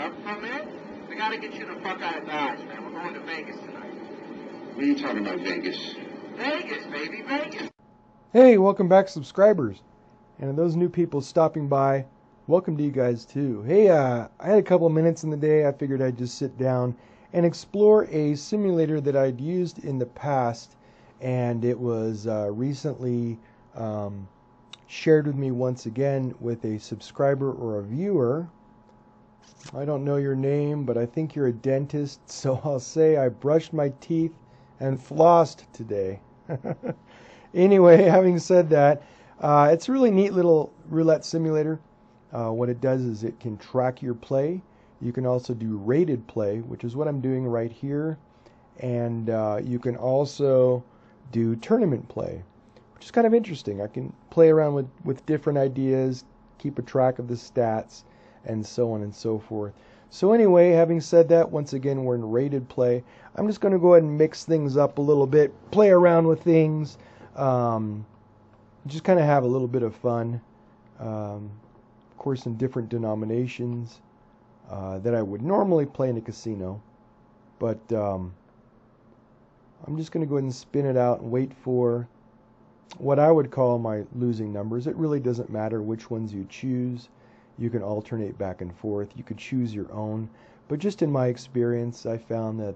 up for a minute? We gotta get you the fuck out of Dodge, man. We're going to Vegas tonight. What are you talking about, Vegas? Vegas, baby, Vegas. Hey, welcome back, subscribers. And those new people stopping by, welcome to you guys too. Hey, I had a couple minutes in the day. I figured I'd just sit down and explore a simulator that I'd used in the past, and it was recently shared with me once again with a subscriber or a viewer. I don't know your name, but I think you're a dentist, so I'll say I brushed my teeth and flossed today. Anyway, having said that, it's a really neat little roulette simulator. What it does is it can track your play. You can also do rated play, which is what I'm doing right here. And you can also do tournament play, which is kind of interesting. I can play around with different ideas, keep a track of the stats, and so on and so forth. So anyway, having said that, once again, we're in rated play. I'm just going to go ahead and mix things up a little bit, play around with things, just kind of have a little bit of fun. Of course, in different denominations that I would normally play in a casino. But I'm just going to go ahead and spin it out and wait for what I would call my losing numbers. It really doesn't matter which ones you choose. You can alternate back and forth. You could choose your own. But just in my experience, I found that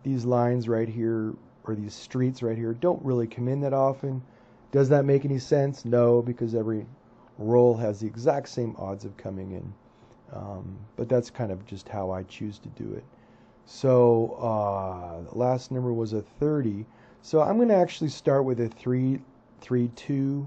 these lines right here, or these streets right here, don't really come in that often. Does that make any sense? No, because every roll has the exact same odds of coming in. But that's kind of just how I choose to do it. So the last number was a 30. So I'm going to actually start with a 3-3-2.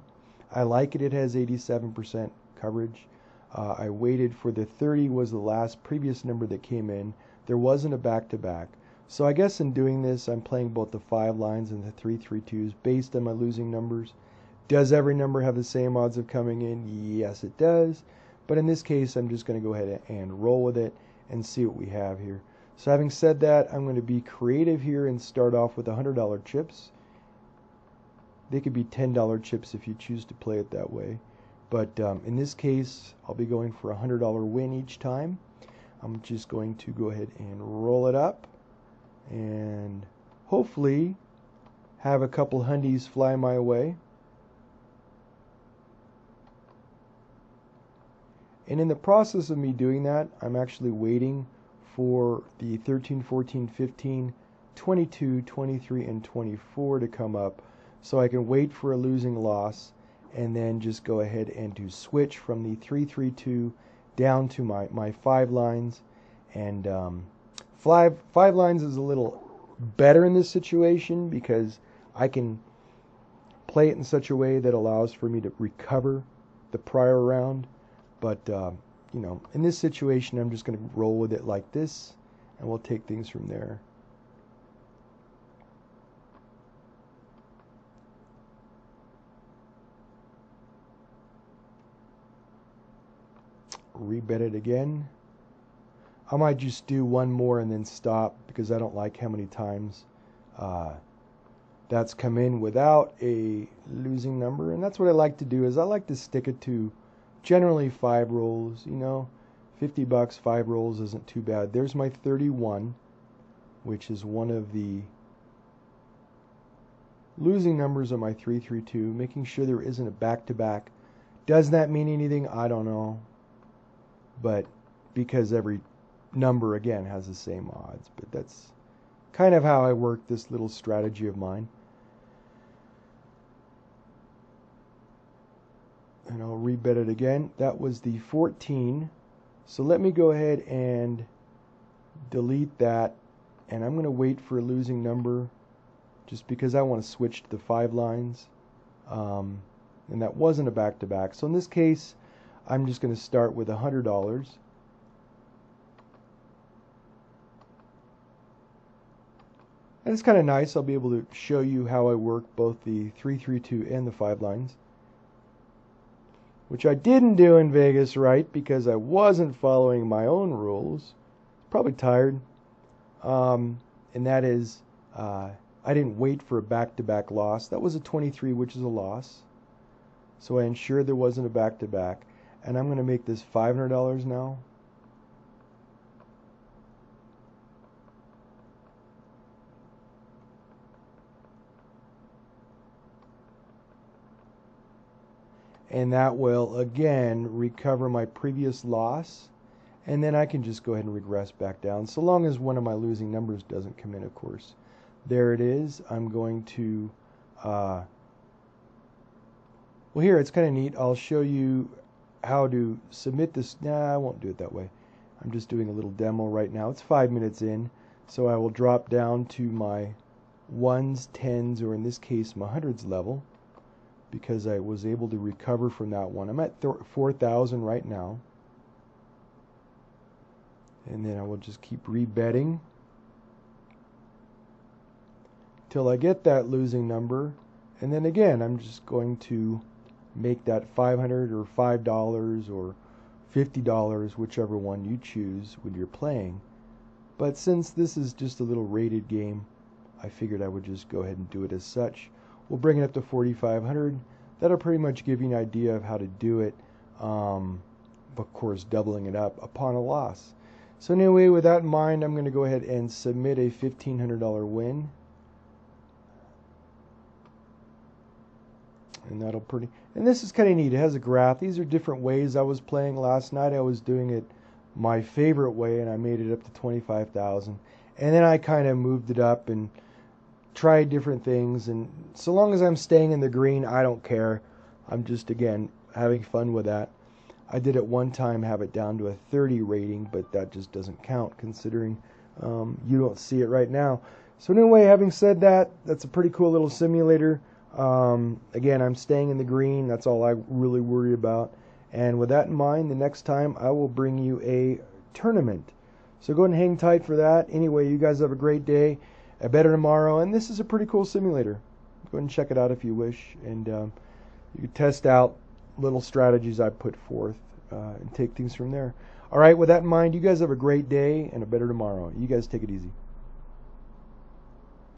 I like it. It has 87% coverage. I waited for the 30 was the last previous number that came in. There wasn't a back-to-back. So I guess in doing this, I'm playing both the 5 lines and the 3-3-2s based on my losing numbers. Does every number have the same odds of coming in? Yes, it does. But in this case, I'm just going to go ahead and roll with it and see what we have here. So having said that, I'm going to be creative here and start off with $100 chips. They could be $10 chips if you choose to play it that way. But in this case, I'll be going for a $100 win each time. I'm just going to go ahead and roll it up and hopefully have a couple hundies fly my way. And in the process of me doing that, I'm actually waiting for the 13, 14, 15, 22, 23, and 24 to come up so I can wait for a losing loss and then just go ahead and to switch from the 3-3-2 down to my 5 lines. And 5 lines is a little better in this situation because I can play it in such a way that allows for me to recover the prior round. But, you know, in this situation, I'm just going to roll with it like this, and we'll take things from there. Rebet it again. I might just do one more and then stop because I don't like how many times that's come in without a losing number. And that's what I like to do, is I like to stick it to generally 5 rolls. You know, $50, 5 rolls isn't too bad. There's my 31, which is one of the losing numbers on my 3-3-2, making sure there isn't a back-to-back. Does that mean anything? I don't know. But because every number, again, has the same odds. But that's kind of how I work this little strategy of mine. And I'll rebet it again. That was the 14. So let me go ahead and delete that. And I'm going to wait for a losing number just because I want to switch to the 5 lines. And that wasn't a back-to-back. So in this case, I'm just going to start with $100. And it's kind of nice. I'll be able to show you how I work both the 3-3-2 and the 5 lines, which I didn't do in Vegas, right? Because I wasn't following my own rules. Probably tired. And that is, I didn't wait for a back-to-back loss. That was a 23, which is a loss. So I ensured there wasn't a back-to-back. And I'm going to make this $500 now. and that will again recover my previous loss, and then I can just go ahead and regress back down, so long as one of my losing numbers doesn't come in, of course. There it is. I'm going to well, here it's kind of neat. I'll show you how to submit this. Nah, I won't do it that way. I'm just doing a little demo right now. It's 5 minutes in, so I will drop down to my ones, tens, or in this case my hundreds level, because I was able to recover from that one. I'm at 4,000 right now, and then I will just keep rebetting till I get that losing number, and then again I'm just going to make that $500 or $5 or $50, whichever one you choose when you're playing. But since this is just a little rated game, I figured I would just go ahead and do it as such. We'll bring it up to 4,500. That'll pretty much give you an idea of how to do it, of course doubling it up upon a loss. So anyway, with that in mind, I'm going to go ahead and submit a $1,500 win. And that'll and this is kind of neat. It has a graph. These are different ways I was playing last night. I was doing it my favorite way, and I made it up to 25,000. And then I kind of moved it up and tried different things. And so long as I'm staying in the green, I don't care. I'm just, again, having fun with that. I did at one time have it down to a 30 rating, but that just doesn't count considering you don't see it right now. So anyway, having said that, that's a pretty cool little simulator. Again, I'm staying in the green. That's all I really worry about. And with that in mind, the next time I will bring you a tournament. So go ahead and hang tight for that. Anyway, you guys have a great day. A better tomorrow. And this is a pretty cool simulator. Go ahead and check it out if you wish. And you can test out little strategies I put forth and take things from there. All right, with that in mind, you guys have a great day and a better tomorrow. You guys take it easy.